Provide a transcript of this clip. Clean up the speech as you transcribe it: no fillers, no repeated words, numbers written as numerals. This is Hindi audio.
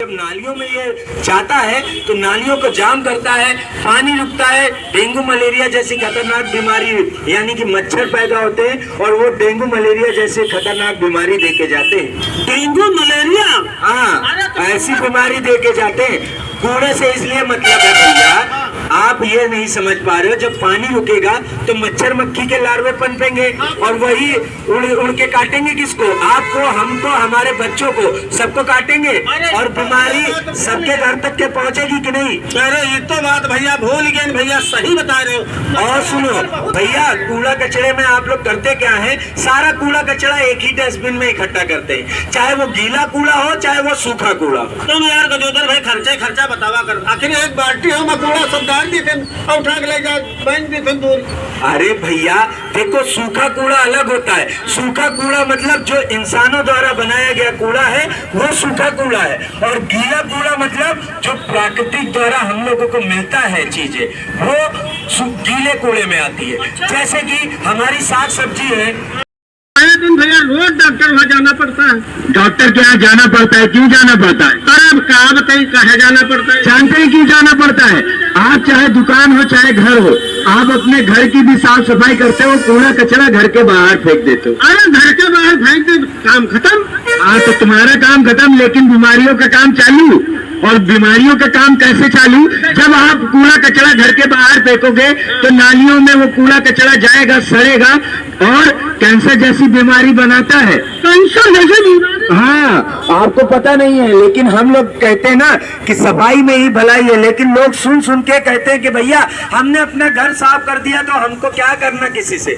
जब नालियों में ये जाता है तो नालियों को जाम करता है, पानी रुकता है, डेंगू मलेरिया जैसी खतरनाक बीमारी यानी कि मच्छर पैदा होते हैं और वो डेंगू मलेरिया जैसे खतरनाक बीमारी देके जाते हैं। डेंगू मलेरिया, हाँ, ऐसी बीमारी देके जाते हैं। कूड़े से इसलिए मतलब है भैया, आप ये नहीं समझ पा रहे हो, जब पानी रुकेगा तो मच्छर मक्खी के लार्वे पनपेंगे और वही उड़ के काटेंगे किसको? आपको, हमको, हमारे बच्चों को, सबको काटेंगे और बीमारी सबके घर तक के पहुंचेगी कि नहीं? अरे ये तो बात भैया भूल गए भैया, सही बता रहे हो। और सुनो भैया, कूड़ा कचरे में आप लोग करते क्या है? सारा कूड़ा कचरा एक ही डस्टबिन में इकट्ठा करते हैं, चाहे वो गीला कूड़ा हो चाहे वो सूखा कूड़ा हो। तुम यार गजोदर भाई खर्चा बतावा कर, आखिर एक बाल्टी हो कूड़ा सब डाल दी थे और उठा के ले जा बन दी थे दूर। अरे भैया देखो, सूखा कूड़ा अलग होता है। सूखा कूड़ा मतलब जो इंसानों द्वारा बनाया गया कूड़ा है वो सूखा कूड़ा है, और गीला कूड़ा मतलब जो प्राकृतिक द्वारा हम लोगों को मिलता है चीजें, वो गीले कूड़े में आती है। जैसे कि हमारी साग सब्जी है, दिन भैया रोज डॉक्टर वहाँ जाना पड़ता है। डॉक्टर के यहाँ जाना पड़ता है? क्यों जाना पड़ता है? अरे अब कहा बताइए कहा जाना पड़ता है? जानते हैं क्यों जाना पड़ता है? आप चाहे दुकान हो चाहे घर हो, आप अपने घर की भी साफ सफाई करते हो, कूड़ा कचरा घर के बाहर फेंक देते हो। अरे घर के बाहर फेंक दे, काम खत्म। हाँ, तो तुम्हारा काम खत्म, लेकिन बीमारियों का काम चालू। और बीमारियों का काम कैसे चालू? जब आप कूड़ा कचरा घर के बाहर फेंकोगे तो नालियों में वो कूड़ा कचरा जाएगा, सड़ेगा और कैंसर जैसी बीमारी बनाता है। कैंसर जैसी बीमारी? हाँ, आपको पता नहीं है, लेकिन हम लोग कहते हैं ना कि सफाई में ही भलाई है, लेकिन लोग सुन सुन के कहते हैं कि भैया हमने अपना घर साफ कर दिया तो हमको क्या करना किसी से।